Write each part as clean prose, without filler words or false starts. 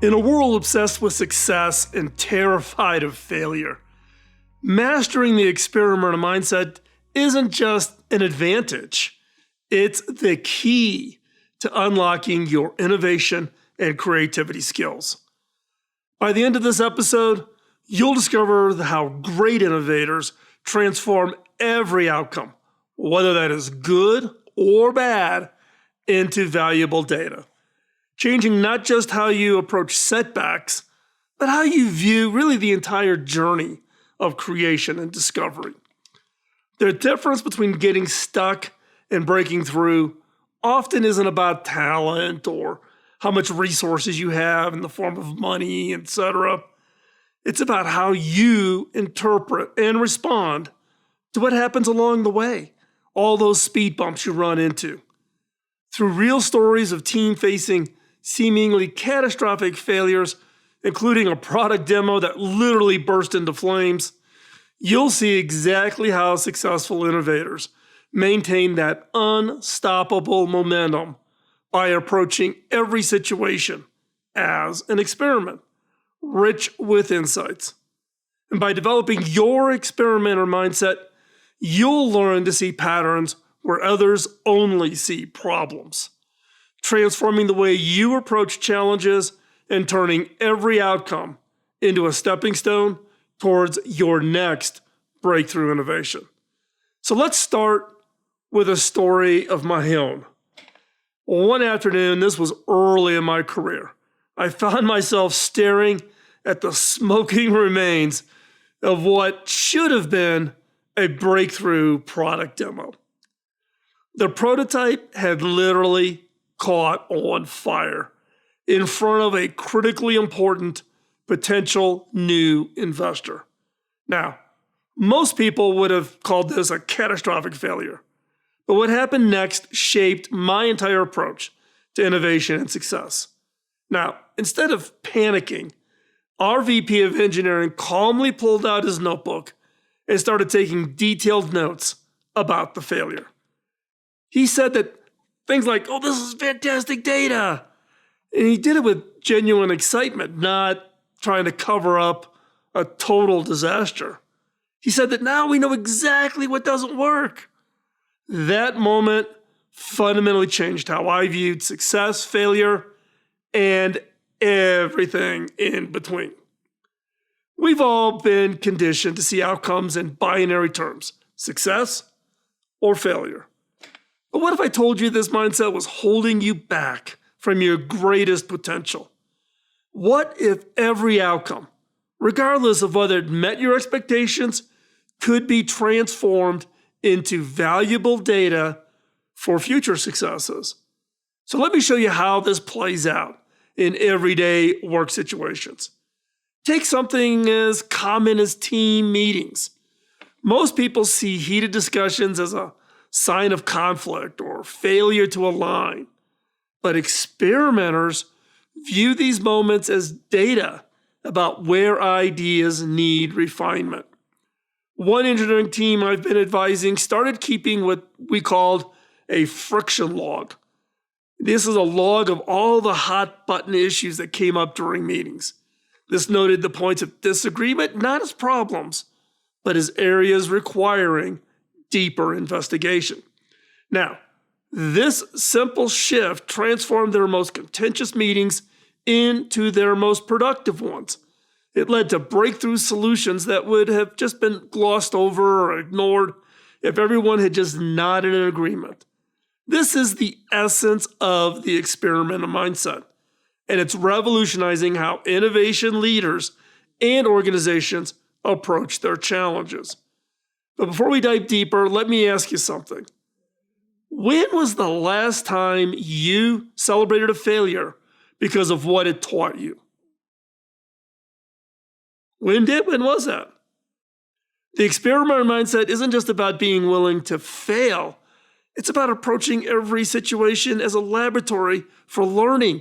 In a world obsessed with success and terrified of failure, mastering the experimenter mindset isn't just an advantage, it's the key to unlocking your innovation and creativity skills. By the end of this episode, you'll discover how great innovators transform every outcome, whether that is good or bad, into valuable data, changing not just how you approach setbacks, but how you view really the entire journey of creation and discovery. The difference between getting stuck and breaking through often isn't about talent or how much resources you have in the form of money, etc. It's about how you interpret and respond to what happens along the way, all those speed bumps you run into. Through real stories of team facing seemingly catastrophic failures, including a product demo that literally burst into flames, you'll see exactly how successful innovators maintain that unstoppable momentum by approaching every situation as an experiment, rich with insights. And by developing your experimenter mindset, you'll learn to see patterns where others only see problems, transforming the way you approach challenges and turning every outcome into a stepping stone towards your next breakthrough innovation. So let's start with a story of my own. One afternoon, this was early in my career, I found myself staring at the smoking remains of what should have been a breakthrough product demo. The prototype had literally caught on fire in front of a critically important potential new investor. Now, most people would have called this a catastrophic failure, but what happened next shaped my entire approach to innovation and success. Now, instead of panicking, our VP of engineering calmly pulled out his notebook and started taking detailed notes about the failure. He said that things like, "Oh, this is fantastic data." And he did it with genuine excitement, not trying to cover up a total disaster. He said that now we know exactly what doesn't work. That moment fundamentally changed how I viewed success, failure, and everything in between. We've all been conditioned to see outcomes in binary terms, success or failure. But what if I told you this mindset was holding you back from your greatest potential? What if every outcome, regardless of whether it met your expectations, could be transformed into valuable data for future successes? So let me show you how this plays out in everyday work situations. Take something as common as team meetings. Most people see heated discussions as a sign of conflict or failure to align. But experimenters view these moments as data about where ideas need refinement. One engineering team I've been advising started keeping what we called a friction log. This is a log of all the hot button issues that came up during meetings. This noted the points of disagreement not as problems, but as areas requiring deeper investigation. Now, this simple shift transformed their most contentious meetings into their most productive ones. It led to breakthrough solutions that would have just been glossed over or ignored if everyone had just nodded in agreement. This is the essence of the experimenter mindset, and it's revolutionizing how innovation leaders and organizations approach their challenges. But before we dive deeper, let me ask you something. When was the last time you celebrated a failure because of what it taught you? When was that? The experimenter mindset isn't just about being willing to fail. It's about approaching every situation as a laboratory for learning,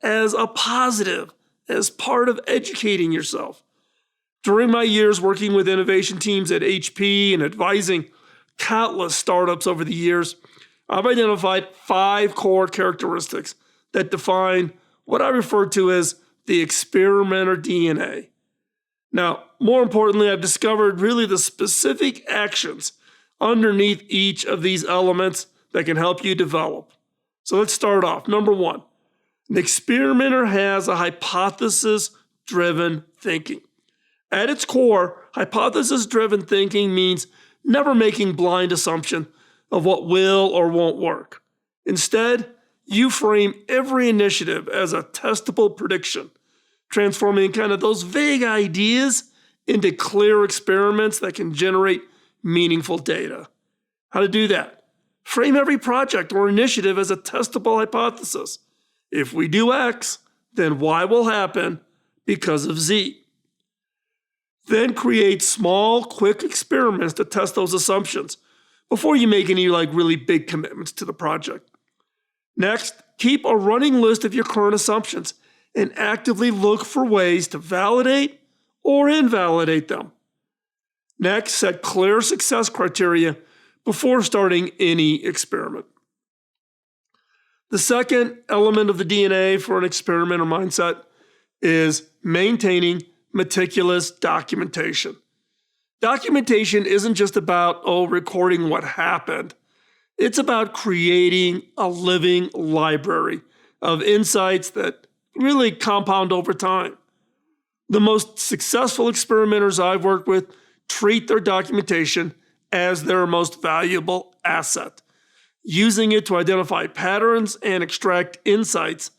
as a positive, as part of educating yourself. During my years working with innovation teams at HP and advising countless startups over the years, I've identified 5 core characteristics that define what I refer to as the experimenter DNA. Now, more importantly, I've discovered really the specific actions underneath each of these elements that can help you develop. So let's start off. Number one, an experimenter has a hypothesis-driven thinking. At its core, hypothesis-driven thinking means never making blind assumption of what will or won't work. Instead, you frame every initiative as a testable prediction, transforming kind of those vague ideas into clear experiments that can generate meaningful data. How to do that? Frame every project or initiative as a testable hypothesis. If we do X, then Y will happen because of Z. Then create small, quick experiments to test those assumptions before you make any really big commitments to the project. Next, keep a running list of your current assumptions and actively look for ways to validate or invalidate them. Next, set clear success criteria before starting any experiment. The second element of the DNA for an experimenter mindset is maintaining meticulous documentation. Documentation isn't just about, recording what happened. It's about creating a living library of insights that really compound over time. The most successful experimenters I've worked with treat their documentation as their most valuable asset, using it to identify patterns and extract insights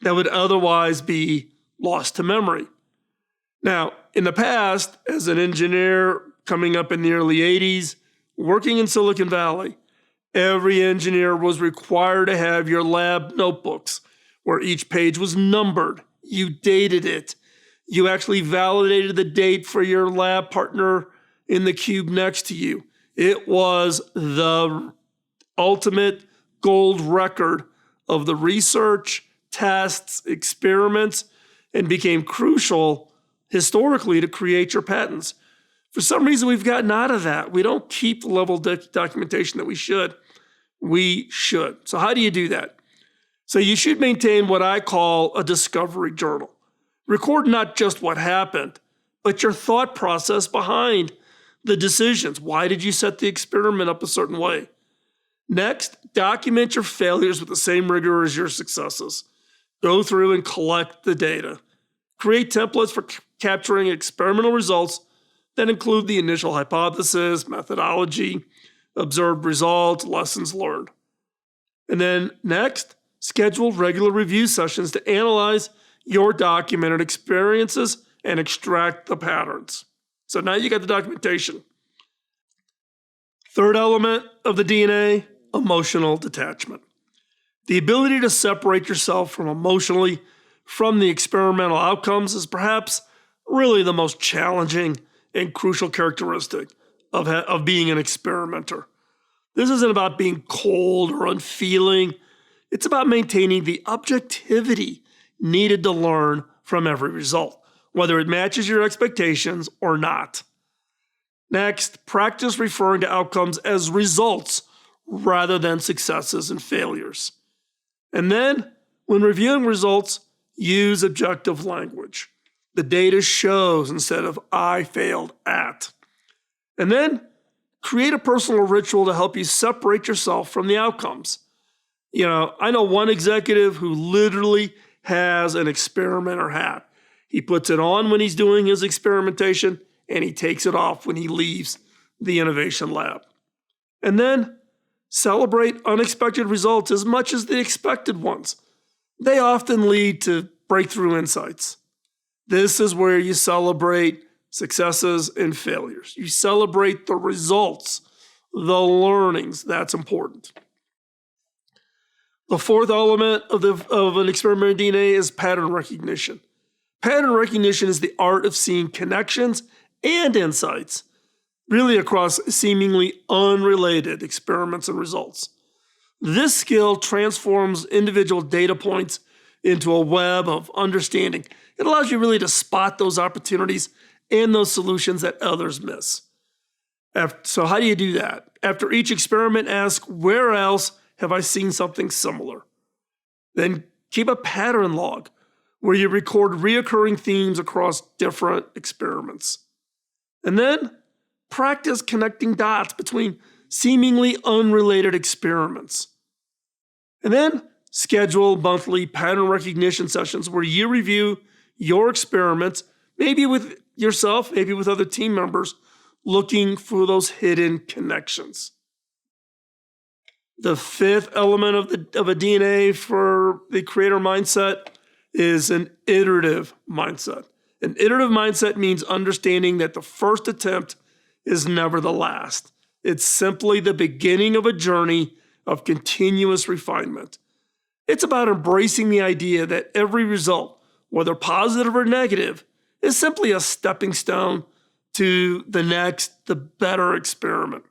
that would otherwise be lost to memory. Now, in the past, as an engineer coming up in the early 80s, working in Silicon Valley, every engineer was required to have your lab notebooks where each page was numbered. You dated it. You actually validated the date for your lab partner in the cube next to you. It was the ultimate gold record of the research, tests, experiments, and became crucial historically to create your patents. For some reason, we've gotten out of that. We don't keep the level of documentation that we should. We should. So how do you do that? So you should maintain what I call a discovery journal. Record not just what happened, but your thought process behind the decisions. Why did you set the experiment up a certain way? Next, document your failures with the same rigor as your successes. Go through and collect the data. Create templates for capturing experimental results that include the initial hypothesis, methodology, observed results, lessons learned. And then next, schedule regular review sessions to analyze your documented experiences and extract the patterns. So now you got the documentation. Third element of the DNA, emotional detachment. The ability to separate yourself emotionally from the experimental outcomes is perhaps really the most challenging and crucial characteristic of being an experimenter. This isn't about being cold or unfeeling. It's about maintaining the objectivity needed to learn from every result, whether it matches your expectations or not. Next, practice referring to outcomes as results rather than successes and failures. And then, when reviewing results, use objective language. The data shows instead of I failed at. And then, create a personal ritual to help you separate yourself from the outcomes. I know one executive who literally has an experimenter hat. He puts it on when he's doing his experimentation, and he takes it off when he leaves the innovation lab. And then celebrate unexpected results as much as the expected ones. They often lead to breakthrough insights. This is where you celebrate successes and failures. You celebrate the results, the learnings. That's important. The fourth element of an experiment DNA is pattern recognition. Pattern recognition is the art of seeing connections and insights, really across seemingly unrelated experiments and results. This skill transforms individual data points into a web of understanding. It allows you really to spot those opportunities and those solutions that others miss. So how do you do that? After each experiment, ask, where else have I seen something similar? Then keep a pattern log. where you record reoccurring themes across different experiments. And then practice connecting dots between seemingly unrelated experiments. And then schedule monthly pattern recognition sessions where you review your experiments, maybe with yourself, maybe with other team members, looking for those hidden connections. The fifth element of a DNA for the creator mindset is an iterative mindset. An iterative mindset means understanding that the first attempt is never the last. It's simply the beginning of a journey of continuous refinement. It's about embracing the idea that every result, whether positive or negative, is simply a stepping stone to the next, the better experiment.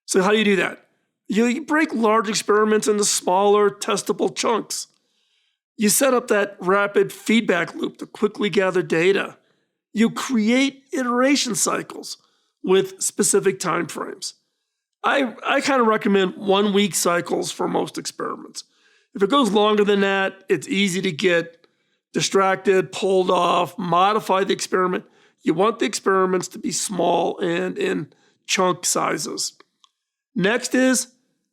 So how do you do that? You break large experiments into smaller, testable chunks. You set up that rapid feedback loop to quickly gather data. You create iteration cycles with specific timeframes. I kind of recommend 1 week cycles for most experiments. If it goes longer than that, it's easy to get distracted, pulled off, modify the experiment. You want the experiments to be small and in chunk sizes. Next is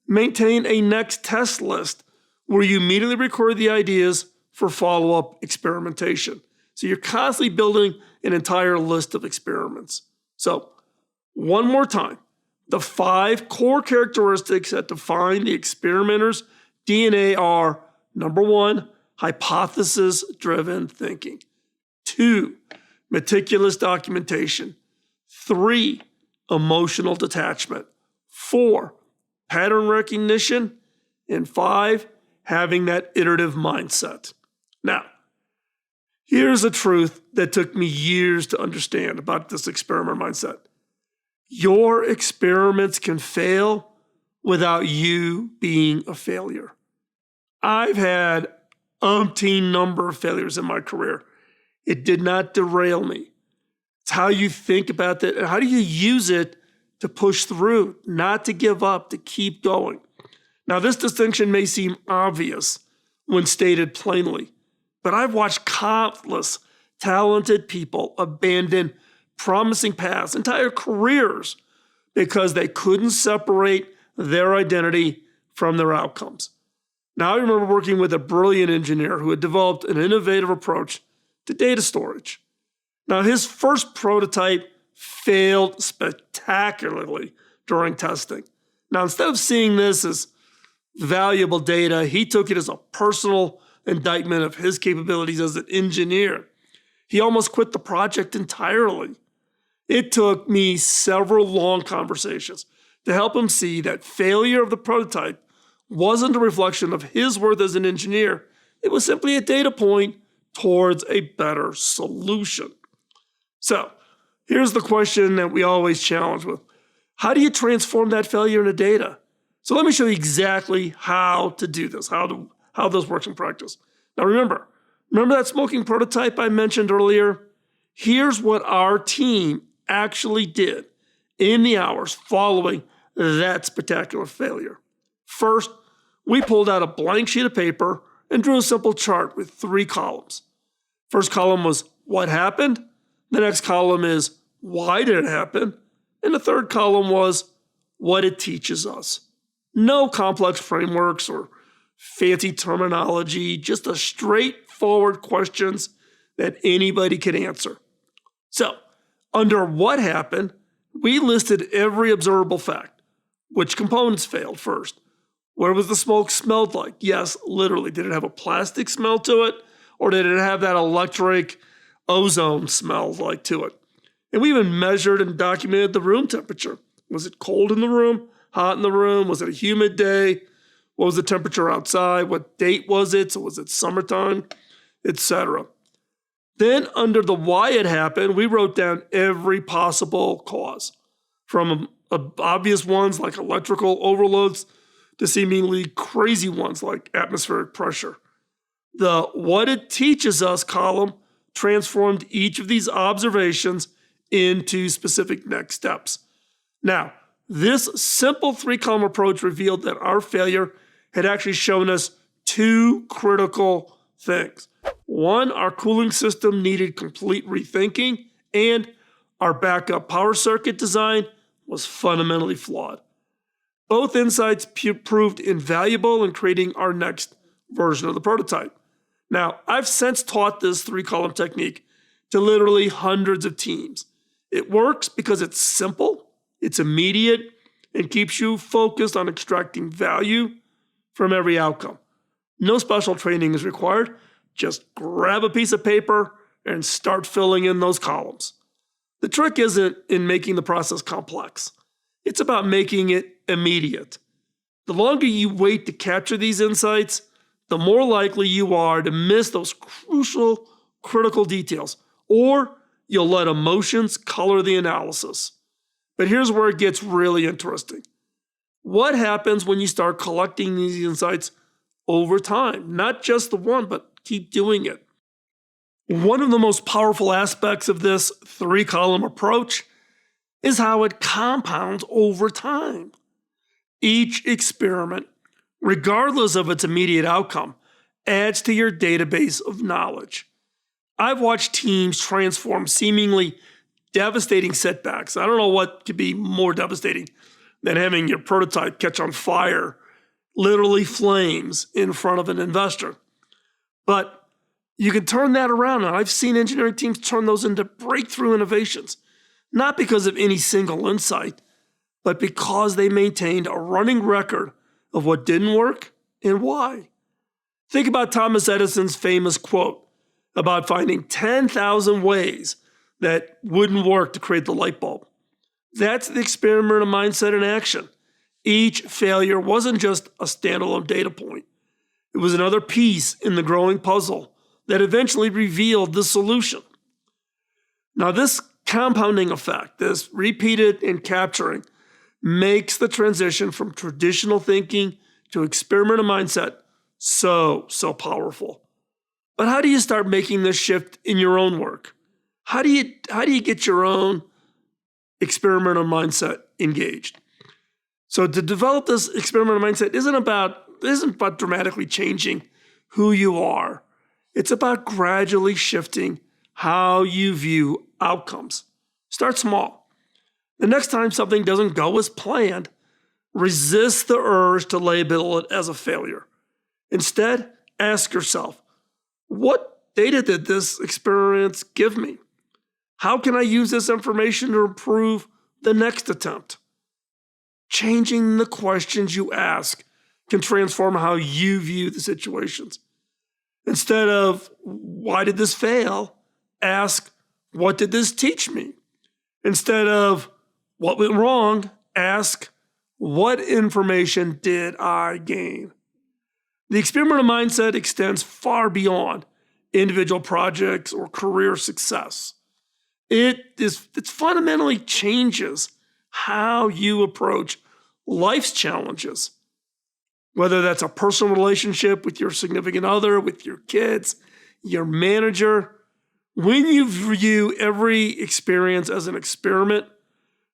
maintain a next test list where you immediately record the ideas for follow-up experimentation. So you're constantly building an entire list of experiments. So one more time, the 5 core characteristics that define the experimenter's DNA are: number 1, hypothesis-driven thinking; 2, meticulous documentation; 3, emotional detachment; 4, pattern recognition; and 5, having that iterative mindset. Now, here's a truth that took me years to understand about this experiment mindset. Your experiments can fail without you being a failure. I've had umpteen number of failures in my career. It did not derail me. It's how you think about that and how do you use it to push through, not to give up, to keep going. Now, this distinction may seem obvious when stated plainly, but I've watched countless talented people abandon promising paths, entire careers, because they couldn't separate their identity from their outcomes. Now, I remember working with a brilliant engineer who had developed an innovative approach to data storage. Now, his first prototype failed spectacularly during testing. Now, instead of seeing this as valuable data, he took it as a personal indictment of his capabilities as an engineer. He almost quit the project entirely. It took me several long conversations to help him see that failure of the prototype wasn't a reflection of his worth as an engineer. It was simply a data point towards a better solution. So here's the question that we always challenge with. How do you transform that failure into data? So let me show you exactly how to do this, how this works in practice. Now remember that smoking prototype I mentioned earlier? Here's what our team actually did in the hours following that spectacular failure. First, we pulled out a blank sheet of paper and drew a simple chart with 3 columns. First column was what happened. The next column is why did it happen? And the third column was what it teaches us. No complex frameworks or fancy terminology, just a straightforward questions that anybody could answer. So, under what happened, we listed every observable fact. Which components failed first? What was the smoke smelled like? Yes, literally. Did it have a plastic smell to it? Or did it have that electric ozone smell like to it? And we even measured and documented the room temperature. Was it cold in the room? Hot in the room? Was it a humid day? What was the temperature outside? What date was it? So was it summertime? Etc. Then under the why it happened, we wrote down every possible cause, from obvious ones like electrical overloads to seemingly crazy ones like atmospheric pressure. The what it teaches us column transformed each of these observations into specific next steps. Now, this simple 3-column approach revealed that our failure had actually shown us 2 critical things. One, our cooling system needed complete rethinking, and our backup power circuit design was fundamentally flawed. Both insights proved invaluable in creating our next version of the prototype. Now, I've since taught this three-column technique to literally hundreds of teams. It works because it's simple, it's immediate, and keeps you focused on extracting value from every outcome. No special training is required. Just grab a piece of paper and start filling in those columns. The trick isn't in making the process complex. It's about making it immediate. The longer you wait to capture these insights, the more likely you are to miss those crucial, critical details, or you'll let emotions color the analysis. But here's where it gets really interesting. What happens when you start collecting these insights over time? Not just the one, but keep doing it. One of the most powerful aspects of this three-column approach is how it compounds over time. Each experiment, regardless of its immediate outcome, adds to your database of knowledge. I've watched teams transform seemingly devastating setbacks. I don't know what could be more devastating than having your prototype catch on fire, literally flames, in front of an investor. But you can turn that around. And I've seen engineering teams turn those into breakthrough innovations, not because of any single insight, but because they maintained a running record of what didn't work and why. Think about Thomas Edison's famous quote about finding 10,000 ways that wouldn't work to create the light bulb. That's the experimenter mindset in action. Each failure wasn't just a standalone data point. It was another piece in the growing puzzle that eventually revealed the solution. Now, this compounding effect, this repeated and capturing, makes the transition from traditional thinking to experimenter mindset so powerful. But how do you start making this shift in your own work? How do you get your own experimenter mindset engaged? So to develop this experimenter mindset isn't about dramatically changing who you are. It's about gradually shifting how you view outcomes. Start small. The next time something doesn't go as planned, resist the urge to label it as a failure. Instead, ask yourself, what data did this experience give me? How can I use this information to improve the next attempt? Changing the questions you ask can transform how you view the situations. Instead of, why did this fail? Ask, what did this teach me? Instead of, what went wrong? Ask, what information did I gain? The experimenter mindset extends far beyond individual projects or career success. It fundamentally changes how you approach life's challenges, whether that's a personal relationship with your significant other, with your kids, your manager. When you view every experience as an experiment,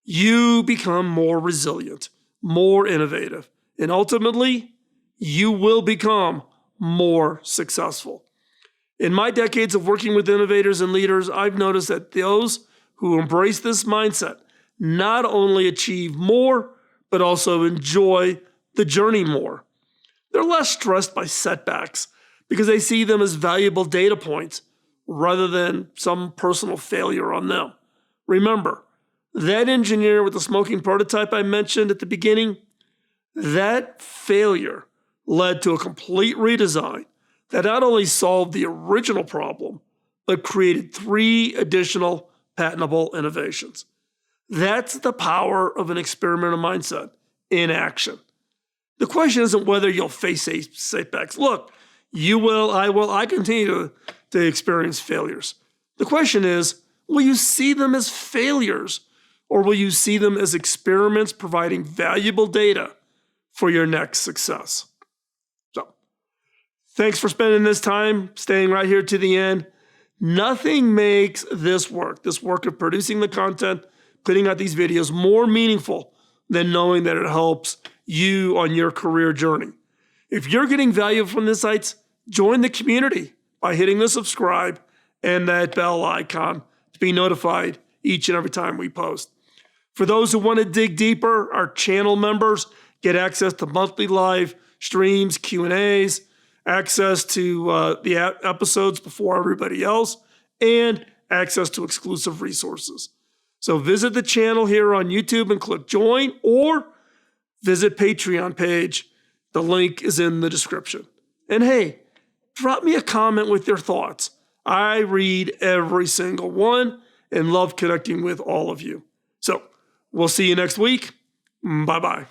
you become more resilient, more innovative, and ultimately, you will become more successful. In my decades of working with innovators and leaders, I've noticed that those who embrace this mindset not only achieve more, but also enjoy the journey more. They're less stressed by setbacks because they see them as valuable data points rather than some personal failure on them. Remember, that engineer with the smoking prototype I mentioned at the beginning, that failure led to a complete redesign that not only solved the original problem, but created 3 additional patentable innovations. That's the power of an experimenter mindset in action. The question isn't whether you'll face setbacks. Look, you will, I continue to experience failures. The question is, will you see them as failures, or will you see them as experiments providing valuable data for your next success? So, thanks for spending this time, staying right here to the end. Nothing makes this work of producing the content, putting out these videos, more meaningful than knowing that it helps you on your career journey. If you're getting value from the insights, join the community. by hitting the subscribe and that bell icon to be notified each and every time we post. For those who want to dig deeper, our channel members get access to monthly live streams, Q&As, access to the episodes before everybody else, and access to exclusive resources. So visit the channel here on YouTube and click join, or visit Patreon page. The link is in the description. And hey, drop me a comment with your thoughts. I read every single one and love connecting with all of you. So we'll see you next week. Bye-bye.